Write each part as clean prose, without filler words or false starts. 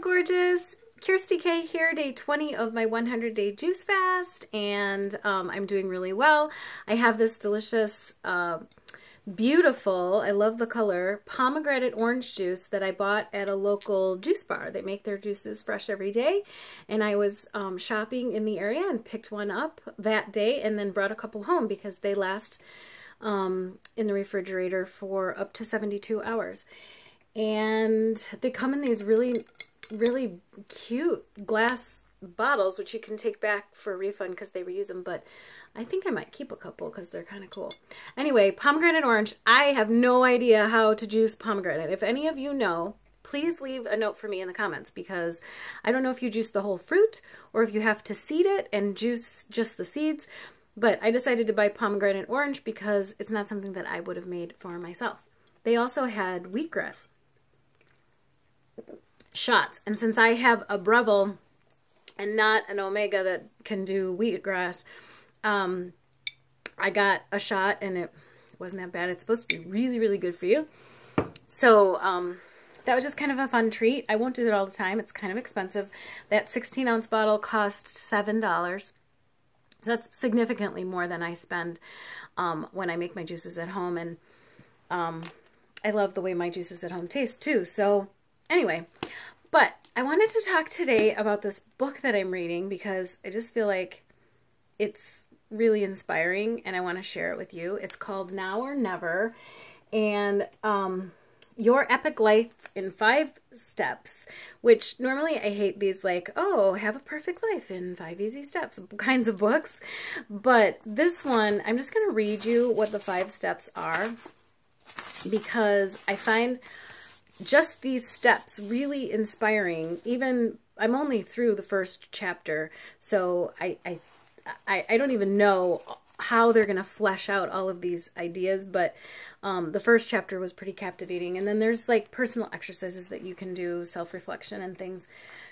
Gorgeous. Kirsty K here, day 20 of my 100-day juice fast, and I'm doing really well. I have this delicious, beautiful, I love the color, pomegranate orange juice that I bought at a local juice bar. They make their juices fresh every day, and I was shopping in the area and picked one up that day and then brought a couple home because they last in the refrigerator for up to 72 hours. And they come in these really cute glass bottles, which you can take back for a refund because they reuse them, but I think I might keep a couple because they're kind of cool. Anyway, pomegranate orange. I have no idea how to juice pomegranate. If any of you know, please leave a note for me in the comments, because I don't know if you juice the whole fruit or if you have to seed it and juice just the seeds, but I decided to buy pomegranate orange because it's not something that I would have made for myself. They also had wheatgrass shots, and since I have a Breville and not an Omega that can do wheatgrass, I got a shot and it wasn't that bad. It's supposed to be really good for you. So that was just kind of a fun treat. I won't do that all the time. It's kind of expensive. That 16-ounce bottle cost $7. So that's significantly more than I spend when I make my juices at home. And I love the way my juices at home taste too. So anyway, but I wanted to talk today about this book that I'm reading because I just feel like it's really inspiring and I want to share it with you. It's called Now or Never, and Your Epic Life in 5 Steps, which normally I hate these like, oh, have a perfect life in 5 easy steps kinds of books. But this one, I'm just going to read you what the 5 steps are, because I find just these steps really inspiring. Even I'm only through the first chapter, so I don't even know how they're going to flesh out all of these ideas, but the first chapter was pretty captivating. And then there's like personal exercises that you can do, self-reflection and things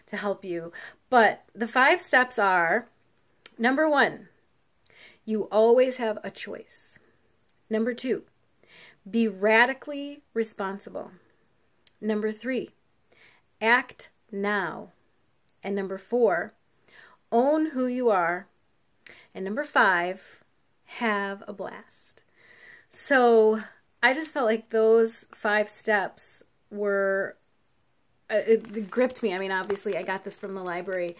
to help you. But the 5 steps are: number 1, you always have a choice. Number 2, be radically responsible. Number 3, act now. And number 4, own who you are. And number 5, have a blast. So I just felt like those 5 steps were, it gripped me. I mean, obviously I got this from the library.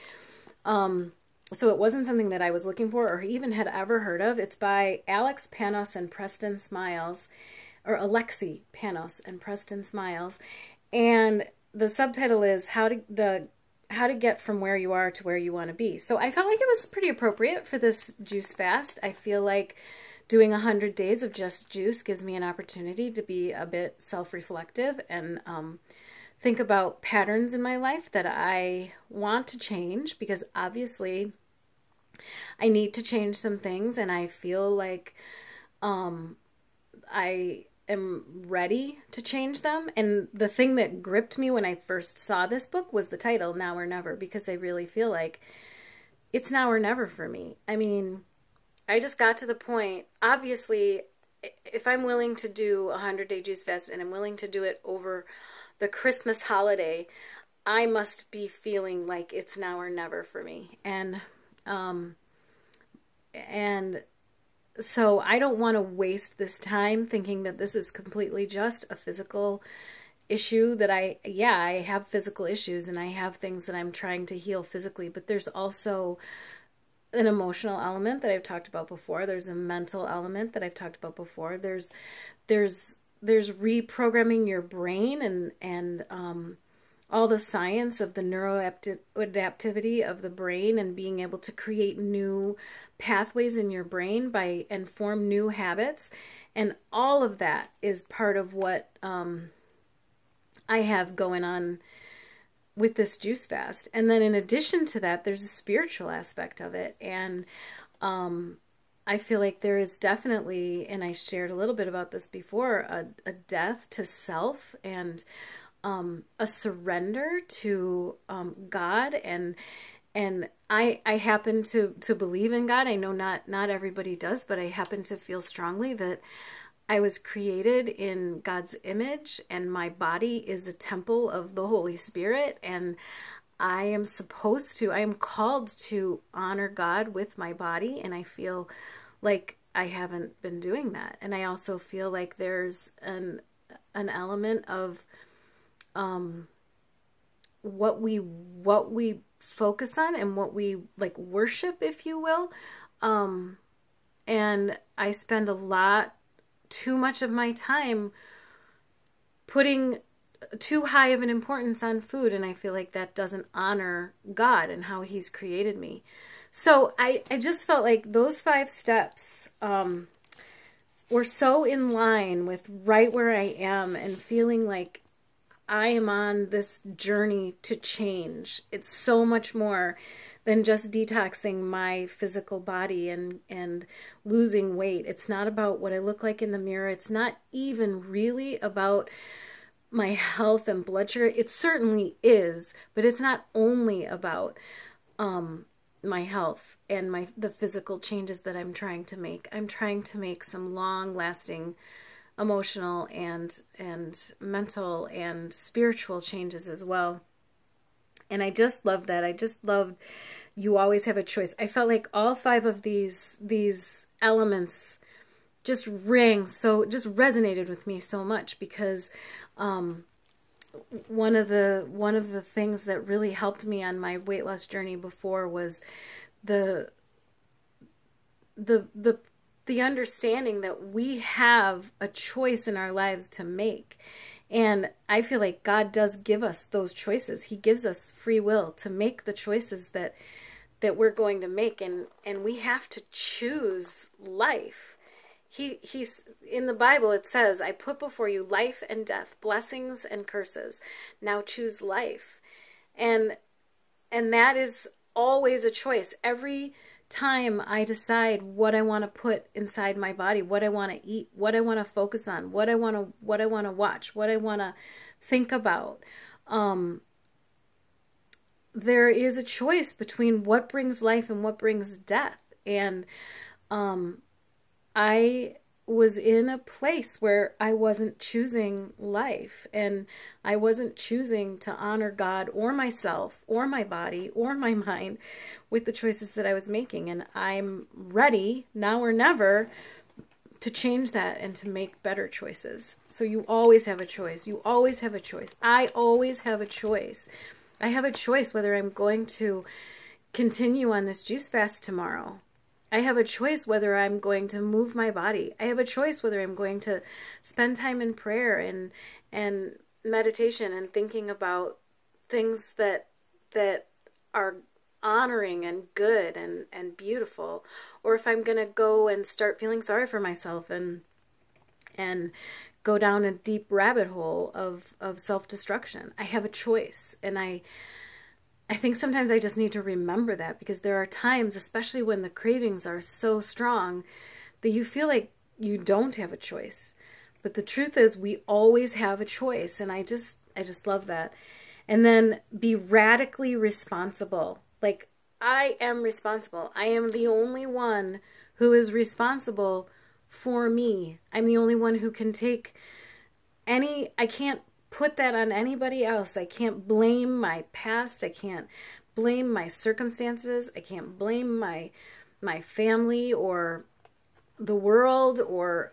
So it wasn't something that I was looking for or even had ever heard of. It's by Alex, Panos, and Preston Smiles, or Alexi, Panos, and Preston Smiles. And the subtitle is how to get from where you are to where you want to be. So I felt like it was pretty appropriate for this juice fast. I feel like doing 100 days of just juice gives me an opportunity to be a bit self-reflective and think about patterns in my life that I want to change, because obviously I need to change some things, and I feel like I am ready to change them. And the thing that gripped me when I first saw this book was the title, Now or Never, because I really feel like it's now or never for me. I mean, I just got to the point, obviously, if I'm willing to do a 100-day juice fast and I'm willing to do it over the Christmas holiday, I must be feeling like it's now or never for me. And so I don't want to waste this time thinking that this is completely just a physical issue. That I have physical issues and I have things that I'm trying to heal physically, but there's also an emotional element that I've talked about before. There's a mental element that I've talked about before. There's reprogramming your brain and all the science of the neuroadaptivity of the brain and being able to create new pathways in your brain and form new habits. And all of that is part of what I have going on with this juice fast. And then in addition to that, there's a spiritual aspect of it. And I feel like there is definitely, and I shared a little bit about this before, a death to self and a surrender to God. And I happen to believe in God. I know not everybody does, but I happen to feel strongly that I was created in God's image, and my body is a temple of the Holy Spirit, and I am called to honor God with my body, and I feel like I haven't been doing that. And I also feel like there's an element of what we focus on and what we like worship, if you will. And I spend too much of my time putting too high of an importance on food, and I feel like that doesn't honor God and how He's created me. So I just felt like those 5 steps were so in line with right where I am, and feeling like I am on this journey to change. It's so much more than just detoxing my physical body and losing weight. It's not about what I look like in the mirror. It's not even really about my health and blood sugar. It certainly is, but it's not only about my health and the physical changes that I'm trying to make. I'm trying to make some long-lasting emotional and mental and spiritual changes as well. And I just loved that. I just loved you always have a choice. I felt like all 5 of these elements just resonated with me so much, because one of the things that really helped me on my weight loss journey before was the understanding that we have a choice in our lives to make. And I feel like God does give us those choices. He gives us free will to make the choices that we're going to make, and we have to choose life. He's in the Bible, it says, I put before you life and death, blessings and curses. Now choose life. And that is always a choice. Every time I decide what I want to put inside my body, what I want to eat, what I want to focus on, what I want to watch, what I want to think about, there is a choice between what brings life and what brings death. And I was in a place where I wasn't choosing life, and I wasn't choosing to honor God or myself or my body or my mind with the choices that I was making. And I'm ready now or never to change that and to make better choices. So you always have a choice. You always have a choice. I always have a choice. I have a choice whether I'm going to continue on this juice fast tomorrow. I have a choice whether I'm going to move my body. I have a choice whether I'm going to spend time in prayer and meditation and thinking about things that are honoring and good and beautiful, or if I'm going to go and start feeling sorry for myself and go down a deep rabbit hole of self-destruction. I have a choice, and I think sometimes I just need to remember that, because there are times, especially when the cravings are so strong, that you feel like you don't have a choice. But the truth is, we always have a choice, and I just love that. And then be radically responsible. Like, I am responsible. I am the only one who is responsible for me. I'm the only one who can take I can't put that on anybody else. I can't blame my past. I can't blame my circumstances. I can't blame my family or the world or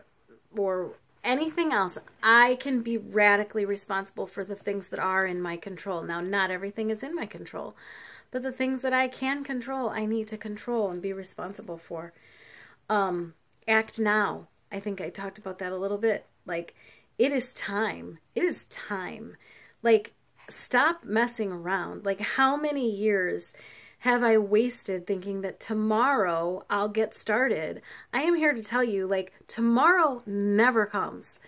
anything else. I can be radically responsible for the things that are in my control. Now, not everything is in my control, but the things that I can control, I need to control and be responsible for. Act now. I think I talked about that a little bit. Like, it is time. It is time. Like, stop messing around. Like, how many years have I wasted thinking that tomorrow I'll get started? I am here to tell you, like, tomorrow never comes.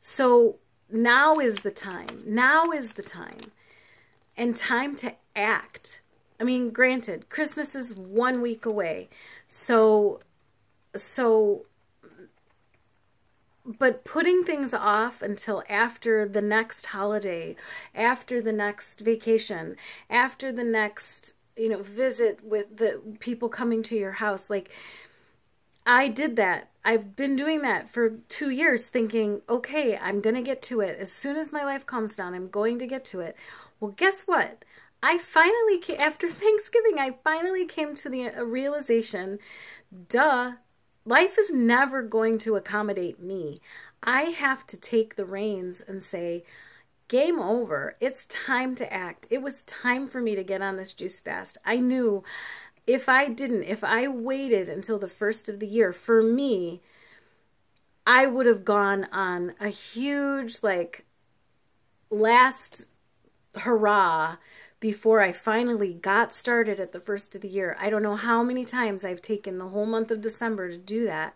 So now is the time. Now is the time. And time to act. I mean, granted, Christmas is 1 week away. But putting things off until after the next holiday, after the next vacation, after the next, visit with the people coming to your house, like, I did that. I've been doing that for 2 years, thinking, okay, I'm going to get to it. As soon as my life calms down, I'm going to get to it. Well, guess what? I finally, after Thanksgiving, I finally came to the realization, duh, life is never going to accommodate me. I have to take the reins and say, game over. It's time to act. It was time for me to get on this juice fast. I knew if I waited until the first of the year, for me, I would have gone on a huge, like, last hurrah before I finally got started at the first of the year. I don't know how many times I've taken the whole month of December to do that.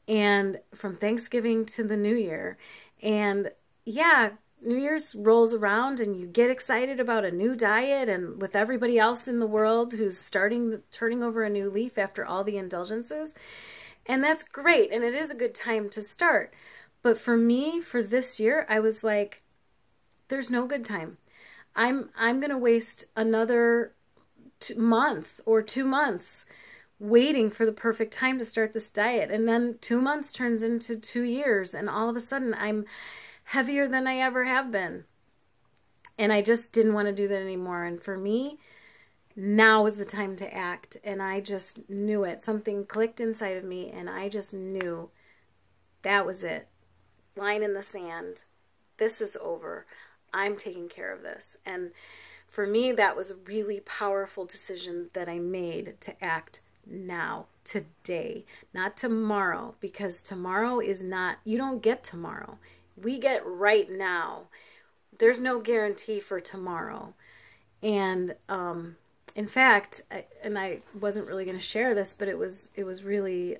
And from Thanksgiving to the New Year. And yeah, New Year's rolls around and you get excited about a new diet and with everybody else in the world who's turning over a new leaf after all the indulgences. And that's great. And it is a good time to start. But for me, for this year, I was like, there's no good time. I'm going to waste another month or 2 months waiting for the perfect time to start this diet. And then 2 months turns into 2 years. And all of a sudden I'm heavier than I ever have been. And I just didn't want to do that anymore. And for me, now is the time to act. And I just knew it. Something clicked inside of me and I just knew that was it. Line in the sand. This is over. I'm taking care of this. And for me, that was a really powerful decision that I made to act now, today, not tomorrow, because tomorrow is not, you don't get tomorrow. We get right now. There's no guarantee for tomorrow. And in fact, I wasn't really going to share this, but it was really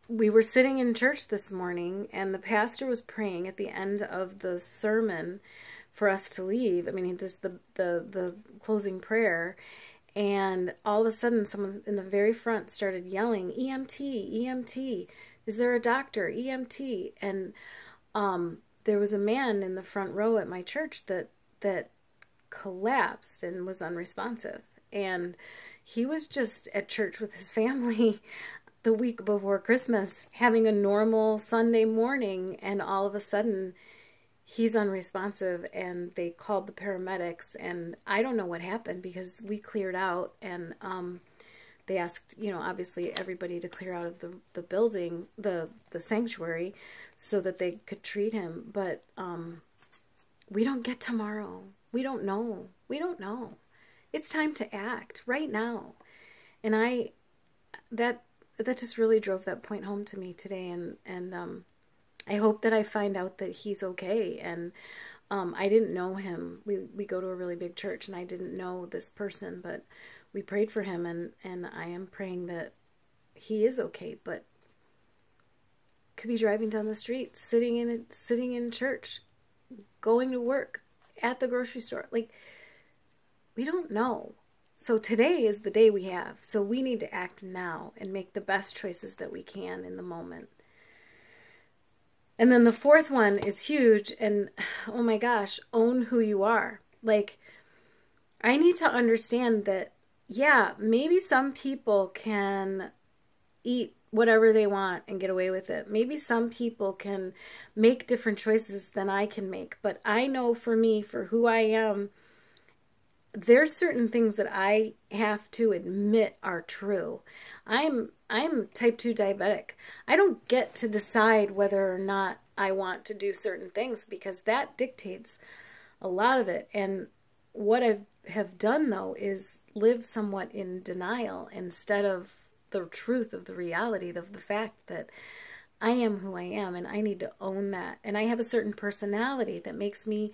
we were sitting in church this morning and the pastor was praying at the end of the sermon for us to leave. I mean, he just the closing prayer. And all of a sudden, someone in the very front started yelling, EMT, EMT, is there a doctor, EMT? And there was a man in the front row at my church that collapsed and was unresponsive. And he was just at church with his family the week before Christmas, having a normal Sunday morning, and all of a sudden, he's unresponsive, and they called the paramedics, and I don't know what happened because we cleared out, and they asked, you know, obviously everybody to clear out of the building, the sanctuary, so that they could treat him. But we don't get tomorrow. We don't know. We don't know. It's time to act right now. And that just really drove that point home to me today, and I hope that I find out that he's okay. And I didn't know him. We go to a really big church, and I didn't know this person, but we prayed for him, and I am praying that he is okay. But could be driving down the street, sitting in church, going to work, at the grocery store. Like, we don't know. So today is the day we have. So we need to act now and make the best choices that we can in the moment. And then the fourth one is huge, and oh my gosh, own who you are. Like, I need to understand that, yeah, maybe some people can eat whatever they want and get away with it. Maybe some people can make different choices than I can make. But I know for me, for who I am, there's certain things that I have to admit are true. I'm type 2 diabetic. I don't get to decide whether or not I want to do certain things because that dictates a lot of it. And what I have done, though, is live somewhat in denial instead of the truth of the reality of the fact that I am who I am and I need to own that. And I have a certain personality that makes me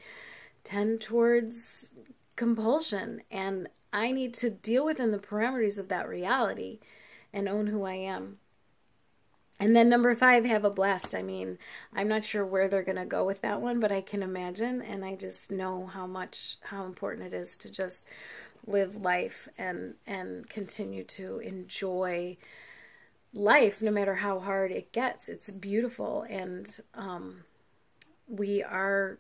tend towards compulsion, and I need to deal within the parameters of that reality and own who I am. And then number 5, have a blast. I mean, I'm not sure where they're going to go with that one, but I can imagine, and I just know how important it is to just live life and continue to enjoy life no matter how hard it gets. It's beautiful, and we are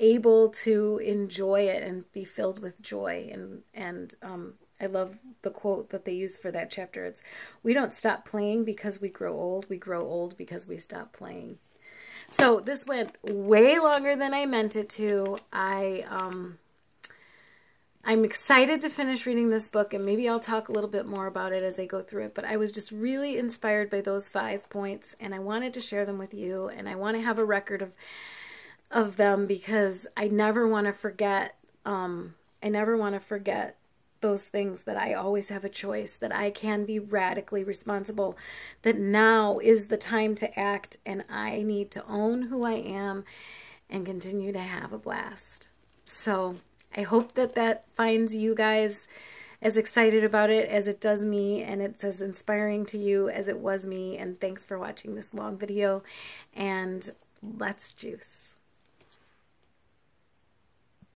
able to enjoy it and be filled with joy. And I love the quote that they use for that chapter. It's, we don't stop playing because we grow old. We grow old because we stop playing. So this went way longer than I meant it to. I'm excited to finish reading this book, and maybe I'll talk a little bit more about it as I go through it, but I was just really inspired by those 5 points, and I wanted to share them with you, and I want to have a record of them, because I never want to forget, those things, that I always have a choice, that I can be radically responsible, that now is the time to act, and I need to own who I am and continue to have a blast. So I hope that that finds you guys as excited about it as it does me, and it's as inspiring to you as it was me. And thanks for watching this long video, and let's juice.